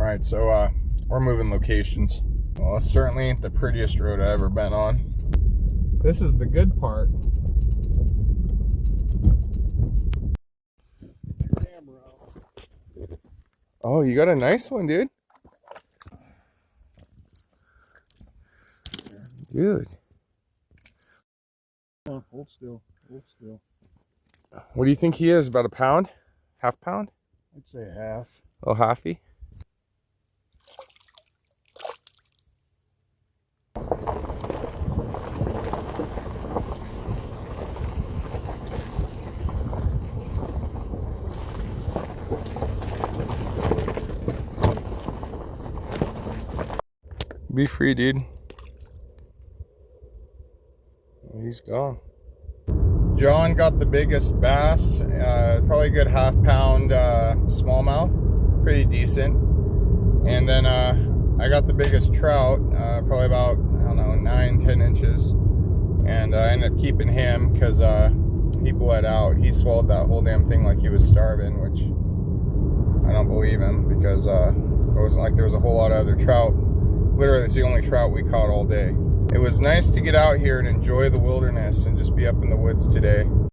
All right, so we're moving locations. Well, it's certainly the prettiest road I've ever been on. This is the good part. Oh, you got a nice one, dude. Dude. Hold still. Hold still. What do you think he is? About a pound? Half pound? I'd say half. Oh, halfy? Be free, dude. He's gone. John got the biggest bass, probably a good half-pound smallmouth, pretty decent. And then I got the biggest trout, probably about, I don't know, 9-10 inches. And I ended up keeping him because he bled out. He swallowed that whole damn thing like he was starving, which I don't believe him, because it wasn't like there was a whole lot of other trout. Literally, it's the only trout we caught all day. It was nice to get out here and enjoy the wilderness and just be up in the woods today.